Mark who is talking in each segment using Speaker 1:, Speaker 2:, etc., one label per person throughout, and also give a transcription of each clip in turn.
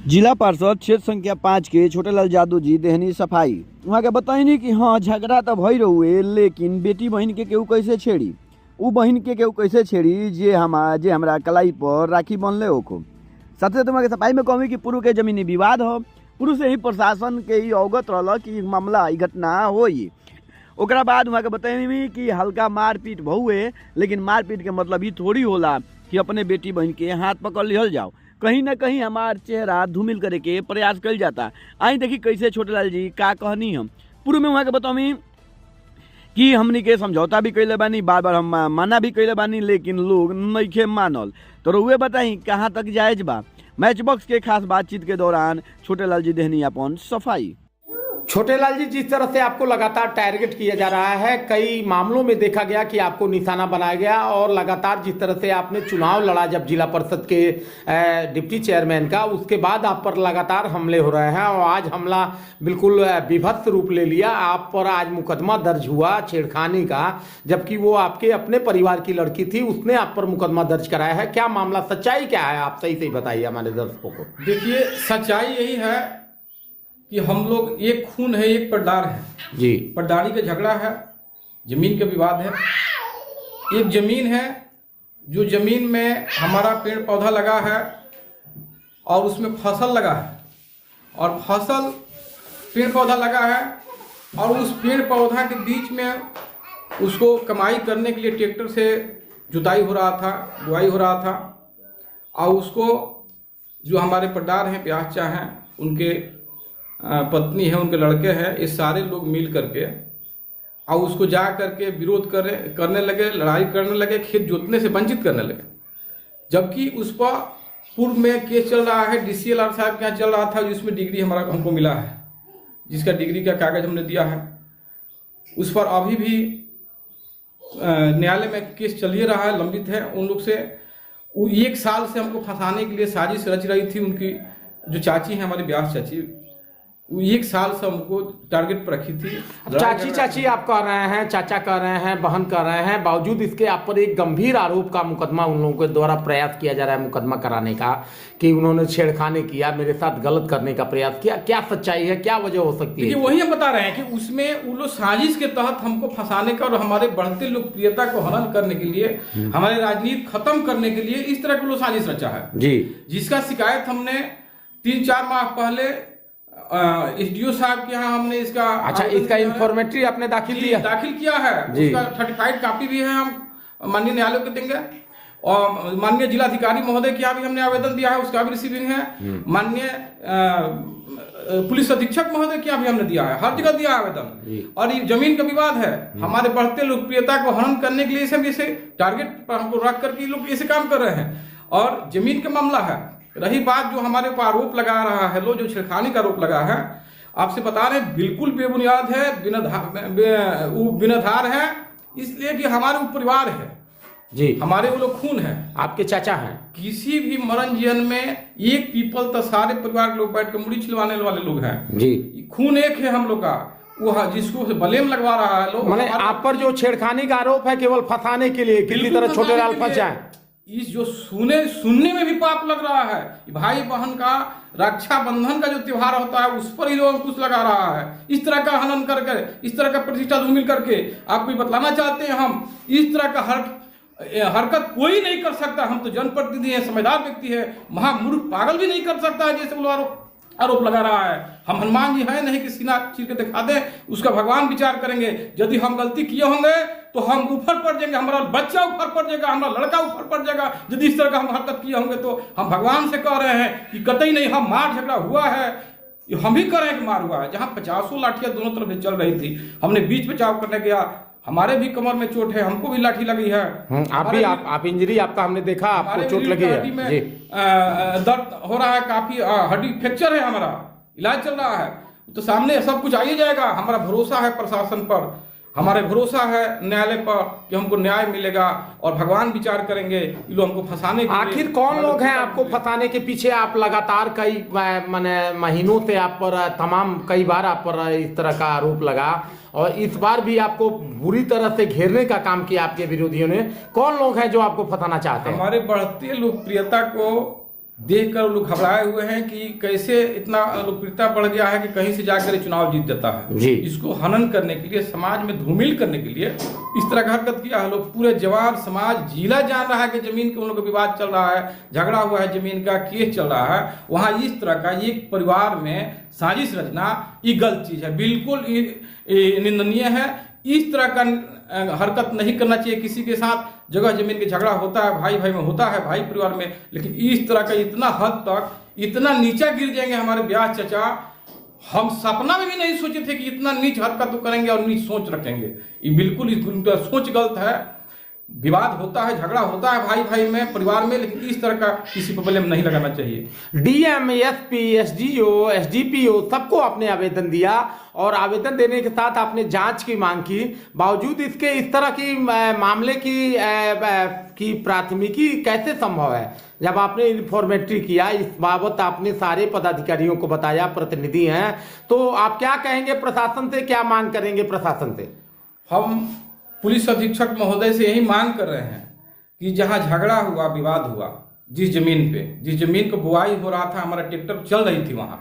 Speaker 1: जिला पार्षद क्षेत्र संख्या 5 के छोटेलाल जादू जी देहनी सफाई वहाँ के बताइनी कि हाँ झगड़ा तो भई रहुए, लेकिन बेटी बहन के केहू कैसे छेड़ी, उ बहन के केहू कैसे छेड़ी जे हमरा कलाई पर राखी बनले ओको। साथ साथ वहाँ के सफाई में कहमी कि पूर्व के जमीनी विवाद हो, पूर्व से ही प्रशासन के ही अवगत रहल कि मामला ई घटना होई। ओकरा बाद वहाँ के बताइनी कि हल्का मारपीट भहुए, लेकिन मारपीट के मतलब ही थोड़ी होला कि अपने बेटी बहन के हाथ पकड़ लिहल जाओ। कहीं ना कहीं हमार चेहरा धूमिल करे के प्रयास कल जाता। आई देखी कैसे छोटेलाल जी का कहनी हम पूर्व में वहाँ के बतामी कि हमनी के समझौता भी कैले बानी, बार बार हम माना भी कैले बानी, लेकिन लोग नइखे मानल। तो रउए बताई कहाँ तक जायज बा। मैच बॉक्स के खास बातचीत के दौरान छोटेलाल जी देहनी अपन सफाई।
Speaker 2: छोटेलाल जी, जिस तरह से आपको लगातार टारगेट किया जा रहा है, कई मामलों में देखा गया कि आपको निशाना बनाया गया और लगातार जिस तरह से आपने चुनाव लड़ा जब जिला परिषद के डिप्टी चेयरमैन का, उसके बाद आप पर लगातार हमले हो रहे हैं और आज हमला बिल्कुल विभत्स रूप ले लिया। आप पर आज मुकदमा दर्ज हुआ छेड़खानी का, जबकि वो आपके अपने परिवार की लड़की थी, उसने आप पर मुकदमा दर्ज कराया है। क्या मामला, सच्चाई क्या है, आप सही से बताइए हमारे दर्शकों को।
Speaker 3: देखिए, सच्चाई यही है कि हम लोग एक खून है एक पटदार है
Speaker 2: जी।
Speaker 3: पटदारी का झगड़ा है, जमीन का विवाद है। एक जमीन है जो जमीन में हमारा पेड़ पौधा लगा है और उसमें फसल लगा है, और फसल पेड़ पौधा लगा है और उस पेड़ पौधा के बीच में उसको कमाई करने के लिए ट्रैक्टर से जुताई हो रहा था, बुआई हो रहा था। और उसको जो हमारे पटदार हैं, प्यासा हैं, उनके पत्नी है, उनके लड़के हैं, ये सारे लोग मिल करके और उसको जा करके विरोध करने लगे, लड़ाई करने लगे, खेत जोतने से वंचित करने लगे। जबकि उस पर पूर्व में केस चल रहा है, DCLR साहब के यहाँ चल रहा था, जिसमें डिग्री हमको मिला है, जिसका डिग्री का कागज हमने दिया है। उस पर अभी भी न्यायालय में केस चल ही रहा है, लंबित है। उन लोग से 1 साल से हमको फंसाने के लिए साजिश रच रही थी। उनकी जो चाची है, हमारी ब्यास चाची, वो 1 साल से हमको टारगेट पर रखी थी।
Speaker 2: चाची आप कह रहे हैं, चाचा कह रहे हैं, बहन कह रहे हैं, बावजूद इसके आप पर एक गंभीर आरोप का मुकदमा उन लोगों के द्वारा प्रयास किया जा रहा है मुकदमा कराने का, कि उन्होंने छेड़खानी किया, मेरे साथ गलत करने का प्रयास किया। क्या सच्चाई है, क्या वजह हो सकती है?
Speaker 3: वही हम बता रहे हैं कि उसमें वो लोग साजिश के तहत हमको फंसाने का और हमारे बढ़ते लोकप्रियता को हनन करने के लिए, हमारे राजनीति खत्म करने के लिए इस तरह की लोग साजिश रचा है जी। जिसका शिकायत हमने 3-4 माह पहले SDO साहब के यहाँ हमने इसका
Speaker 2: इसका इंफॉर्मेटरी आपने दाखिल
Speaker 3: किया है। उसका 35 कॉपी भी है, हम माननीय न्यायालय को देंगे। और माननीय जिलाधिकारी महोदय के यहाँ भी हमने आवेदन दिया है, उसका भी रिसीविंग है। माननीय पुलिस अधीक्षक महोदय के यहाँ भी हमने दिया है, हर जगह दिया आवेदन। और ये जमीन का विवाद है, हमारे बढ़ते लोकप्रियता को हनन करने के लिए इसे टारगेट पर हमको रख करके लोग ऐसे काम कर रहे हैं। और जमीन का मामला है। रही बात जो हमारे ऊपर आरोप लगा रहा है, जो छेड़खानी का आरोप लगा है, आपसे बता रहे बिल्कुल बेबुनियाद है, बिनाधार है। इसलिए कि हमारे वो परिवार है
Speaker 2: जी,
Speaker 3: हमारे वो लोग खून है,
Speaker 2: आपके चाचा हैं।
Speaker 3: किसी भी मरण जीवन में एक पीपल तो सारे परिवार के लोग बैठ कर मुड़ी छिलवाने वाले लोग हैं
Speaker 2: जी।
Speaker 3: खून एक है हम लोग का। वो जिसको बलेम लगवा रहा है लोग,
Speaker 2: मैंने आप पर जो छेड़खानी का आरोप है केवल फंसाने के लिए, किसी तरह छोटेलाल फंस जाए।
Speaker 3: इस जो सुनने में भी पाप लग रहा है। भाई बहन का रक्षाबंधन का जो त्योहार होता है, उस पर ही लोग कुछ लगा रहा है। इस तरह का हनन करके, इस तरह का प्रतिष्ठा धूमिल करके आपको बतलाना चाहते हैं हम, इस तरह का हरकत कोई नहीं कर सकता। हम तो जनप्रतिनिधि हैं, समझदार व्यक्ति है, महामूर्ख पागल भी नहीं कर सकता है जैसे वो आरोप लगा रहा है। हम हनुमान जी हैं नहीं कि सीना चीर के दिखा दे, उसका भगवान विचार करेंगे। यदि हम गलती किए होंगे तो हम ऊपर पड़ जाएंगे, हमारा बच्चा ऊपर पड़ जाएगा, हमारा लड़का ऊपर पड़ जाएगा। यदि इस तरह का हम हरकत किए होंगे तो हम भगवान से कह रहे हैं कि कतई नहीं, हम मार झगड़ा हुआ है, हम ही कह रहे हैं कि मार हुआ है। जहां 50 लाठियां दोनों तरफ से चल रही थी, हमने बीच बचाव करने गया, हमारे भी कमर में चोट है, हमको भी लाठी लगी है।
Speaker 2: आप इंजरी आपका हमने देखा, आपको चोट लगी है जी।
Speaker 3: दर्द हो रहा है काफी, हड्डी फ्रैक्चर है, हमारा इलाज चल रहा है। तो सामने सब कुछ आ ही जाएगा। हमारा भरोसा है प्रशासन पर, हमारे भरोसा है न्यायालय पर कि हमको न्याय मिलेगा और भगवान विचार करेंगे। ये लोग हमको फंसाने के
Speaker 2: आखिर कौन लोग हैं आपको फंसाने के पीछे? आप लगातार कई महीनों से आप पर कई बार आप पर इस तरह का आरोप लगा और इस बार भी आपको बुरी तरह से घेरने का काम किया आपके विरोधियों ने। कौन लोग हैं जो आपको फंसाना चाहते हैं?
Speaker 3: हमारे बढ़ती लोकप्रियता को देखकर वो लोग घबराए हुए हैं कि कैसे इतना लोकप्रियता बढ़ गया है कि कहीं से जाकर ये चुनाव जीत जाता है।
Speaker 2: जी।
Speaker 3: इसको हनन करने के लिए, समाज में धूमिल करने के लिए इस तरह का हरकत किया है। लोग पूरे जवार समाज जिला जान रहा है कि जमीन के उन लोगों का विवाद चल रहा है, झगड़ा हुआ है, जमीन का केस चल रहा है। वहां इस तरह का एक परिवार में साजिश रचना ये गलत चीज है, बिल्कुल निंदनीय है। इस तरह का हरकत नहीं करना चाहिए किसी के साथ। जगह जमीन के झगड़ा होता है, भाई भाई में होता है, भाई परिवार में, लेकिन इस तरह का इतना हद तक इतना नीचा गिर जाएंगे हमारे ब्यास चचा, हम सपना में भी नहीं सोचे थे कि इतना नीच हरकत तो करेंगे और नीच सोच रखेंगे। ये बिल्कुल सोच गलत है। विवाद होता है, झगड़ा होता है भाई भाई में, परिवार में, लेकिन इस तरह का किसी पर ब्लेम नहीं लगाना चाहिए।
Speaker 2: डीएम, एसपी, एसडीओ, एसडीपीओ सबको आपने आवेदन दिया और आवेदन देने के साथ आपने जांच की मांग की। बावजूद इसके इस तरह की मामले की प्राथमिकी कैसे संभव है? जब आपने इन्फॉर्मेटरी किया, इस बाबत आपने सारे पदाधिकारियों को बताया, प्रतिनिधि हैं, तो आप क्या कहेंगे प्रशासन से, क्या मांग करेंगे प्रशासन से?
Speaker 3: हम पुलिस अधीक्षक महोदय से यही मांग कर रहे हैं कि जहां झगड़ा हुआ, विवाद हुआ, जिस जमीन को बुआई हो रहा था, हमारा ट्रैक्टर चल रही थी वहां,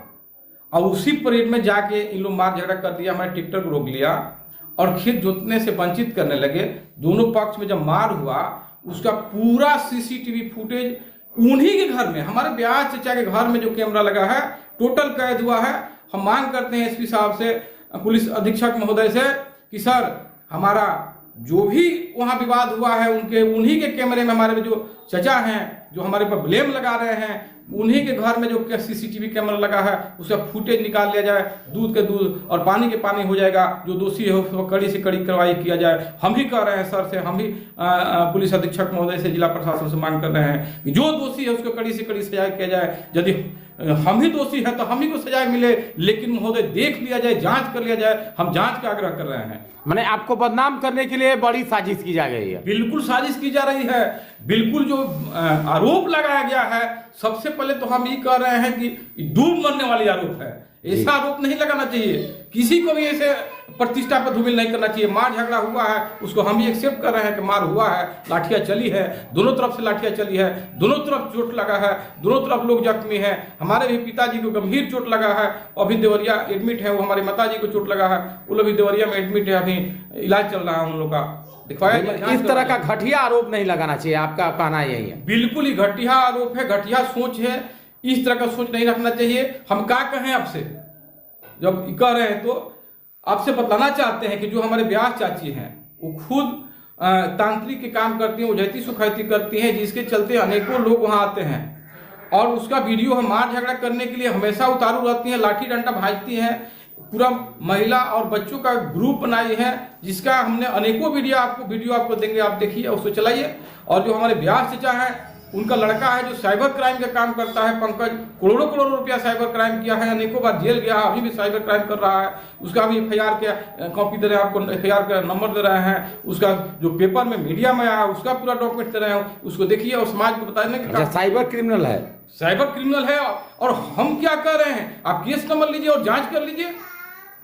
Speaker 3: और उसी परेड में जाके इन लोग मार झगड़ा कर दिया, हमारे ट्रैक्टर को रोक लिया और खेत जोतने से वंचित करने लगे। दोनों पक्ष में जब मार हुआ, उसका पूरा सीसीटीवी फुटेज उन्हीं के घर में, हमारे ब्यास चचा के घर में जो कैमरा लगा है, टोटल कैद हुआ है। हम मांग करते हैं एसपी साहब से, पुलिस अधीक्षक महोदय से कि सर, हमारा जो भी वहां विवाद हुआ है उन्हीं के कैमरे में, हमारे जो चचा हैं जो हमारे पर ब्लेम लगा रहे हैं, उन्हीं के घर में जो सीसीटीवी कैमरा लगा है उसका फुटेज निकाल लिया जाए। दूध के दूध और पानी के पानी हो जाएगा। जो दोषी है उसको कड़ी से कड़ी कार्रवाई किया जाए। हम भी कह रहे हैं सर से, हम भी पुलिस अधीक्षक महोदय से, जिला प्रशासन से मांग कर रहे हैं कि जो दोषी है उसको कड़ी से कड़ी सजा किया जाए। यदि हम ही दोषी है तो हम ही को सजा मिले, लेकिन महोदय देख लिया जाए, जांच कर लिया जाए। हम जांच का आग्रह कर रहे हैं।
Speaker 2: मैंने आपको बदनाम करने के लिए बड़ी साजिश की जा रही है।
Speaker 3: बिल्कुल साजिश की जा रही है। बिल्कुल जो आरोप लगाया गया है, सबसे पहले तो हम ये कह रहे हैं कि डूब मरने वाली आरोप है। ऐसा आरोप नहीं लगाना चाहिए, किसी को भी ऐसे प्रतिष्ठा पर धूमिल नहीं करना चाहिए। मार झगड़ा हुआ है, उसको हम भी एक्सेप्ट कर रहे हैं कि मार हुआ है, लाठियां चली है, दोनों तरफ से लाठियां चली है, दोनों तरफ चोट लगा है, दोनों तरफ लोग जख्मी हैं। हमारे भी पिताजी को गंभीर चोट लगा है, अभी देवरिया एडमिट है। वो हमारे माताजी को चोट लगा है, वो लोग भी देवरिया में एडमिट है, अभी इलाज चल रहा है उन लोग का। दिखवाया
Speaker 2: इस तरह का घटिया आरोप नहीं लगाना चाहिए, आपका कहना यही है?
Speaker 3: बिल्कुल ही घटिया आरोप है, घटिया सोच है। इस तरह का सोच नहीं रखना चाहिए। हम क्या कहें आपसे, जब कह रहे हैं तो आपसे बतलाना चाहते हैं कि जो हमारे ब्यास चाची हैं वो खुद तांत्रिक के काम करती हैं, उजैती सुखैती करती हैं, जिसके चलते अनेकों लोग वहां आते हैं और उसका वीडियो हम मार झगड़ा करने के लिए हमेशा उतारू रहती हैं, लाठी डंडा भाजती हैं। पूरा महिला और बच्चों का ग्रुप बनाई है, जिसका हमने अनेकों वीडियो आपको देंगे, आप देखिए, उसको चलाइए। और जो हमारे ब्यास चचा हैं, उनका लड़का है जो साइबर क्राइम का काम करता है, पंकज, करोड़ों करोड़ों रुपया साइबर क्राइम किया है, अनेकों बार जेल गया, अभी भी साइबर क्राइम कर रहा है। उसका भी एफआईआर का कॉपी दे रहे हैं आपको, एफआईआर का नंबर दे रहे हैं, उसका जो पेपर में मीडिया में आया उसका पूरा डॉक्यूमेंट दे रहे हैं, उसको देखिए और समाज को बताने
Speaker 2: की साइबर क्रिमिनल है,
Speaker 3: साइबर क्रिमिनल है। और हम क्या कर रहे हैं, आप केस नंबर लीजिए और जांच कर लीजिए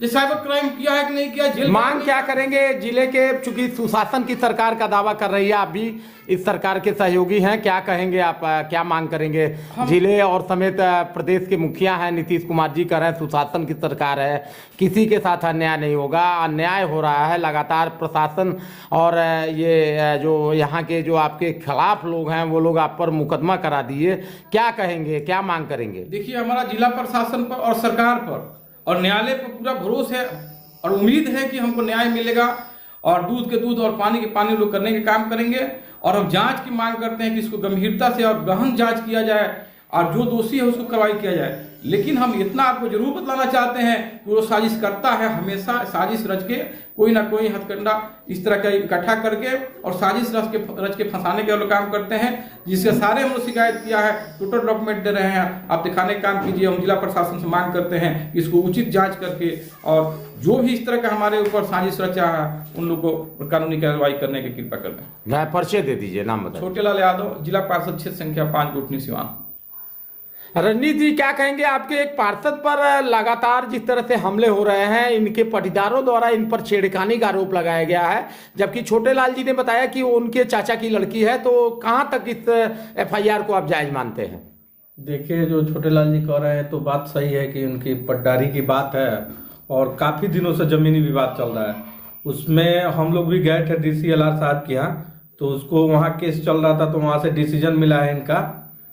Speaker 3: ये साइबर क्राइम किया है कि नहीं किया। जेल
Speaker 2: मांग क्या करेंगे जिले के, चूंकि सुशासन की सरकार का दावा कर रही है, आप भी इस सरकार के सहयोगी हैं, क्या कहेंगे आप, क्या मांग करेंगे? जिले और समेत प्रदेश के मुखिया हैं नीतीश कुमार जी, कह रहे हैं सुशासन की सरकार है, किसी के साथ अन्याय नहीं होगा। अन्याय हो रहा है लगातार, प्रशासन और ये जो यहाँ के जो आपके खिलाफ लोग हैं वो लोग आप पर मुकदमा करा दिए। क्या कहेंगे, क्या मांग करेंगे?
Speaker 3: देखिए, हमारा जिला प्रशासन पर और सरकार पर और न्यायालय पर पूरा भरोसा है और उम्मीद है कि हमको न्याय मिलेगा और दूध के दूध और पानी के पानी लोग करने के काम करेंगे। और हम जांच की मांग करते हैं कि इसको गंभीरता से और गहन जांच किया जाए और जो दोषी है उसको कार्रवाई किया जाए। लेकिन हम इतना आपको जरूर बतलाना चाहते हैं कि वो साजिश करता है, हमेशा साजिश रच के कोई ना कोई हथकंडा इस तरह का इकट्ठा करके और साजिश रच के फंसाने के लोग काम करते हैं, जिसके सारे हम लोग शिकायत किया है, टोटल डॉक्यूमेंट दे रहे हैं, आप दिखाने का काम कीजिए। हम जिला प्रशासन से मांग करते हैं कि इसको उचित जांच करके और जो भी इस तरह का हमारे ऊपर साजिश रचा है उन लोग को कानूनी कार्रवाई करने की कृपा कर दें।
Speaker 2: परिचय दे दीजिए, नाम बताइए।
Speaker 3: छोटेलाल यादव, जिला पार्षद क्षेत्र संख्या 5, गुटनी सिवान।
Speaker 2: रणजीत जी, क्या कहेंगे? आपके एक पार्षद पर लगातार जिस तरह से हमले हो रहे हैं, इनके पटीदारों द्वारा इन पर छेड़खानी का आरोप लगाया गया है, जबकि छोटेलाल जी ने बताया कि उनके चाचा की लड़की है, तो कहां तक इस एफआईआर को आप जायज मानते हैं?
Speaker 3: देखिए, जो छोटे लाल जी कह रहे हैं तो बात सही है कि उनकी पट्टारी की बात है और काफ़ी दिनों से ज़मीनी विवाद चल रहा है। उसमें हम लोग भी गए थे DCLR साहब के यहाँ, तो उसको वहाँ केस चल रहा था, तो वहाँ से डिसीजन मिला है, इनका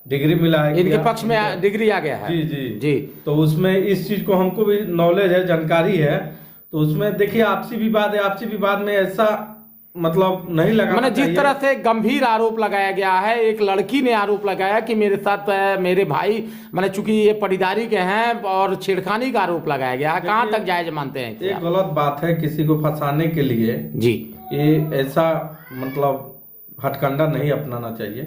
Speaker 3: डिग्री मिला है कि
Speaker 2: इनके पक्ष में डिग्री आ गया है।
Speaker 3: जी जी
Speaker 2: जी।
Speaker 3: तो उसमें इस चीज़ को हमको भी नॉलेज है, जानकारी है। तो उसमें देखिए आपसी विवाद है, आपसी विवाद में ऐसा मतलब नहीं लगाना
Speaker 2: मैंने जिस
Speaker 3: चाहिए।
Speaker 2: तरह से गंभीर आरोप लगाया गया है, एक लड़की ने आरोप लगाया कि मेरे साथ मेरे भाई मैंने चूंकि ये पटीदारी के हैं और छेड़खानी का आरोप लगाया गया है, कहाँ तक जायज मानते हैं?
Speaker 3: ये गलत बात है, किसी को फंसाने के लिए
Speaker 2: जी
Speaker 3: ये ऐसा मतलब हथकंडा नहीं अपनाना चाहिए।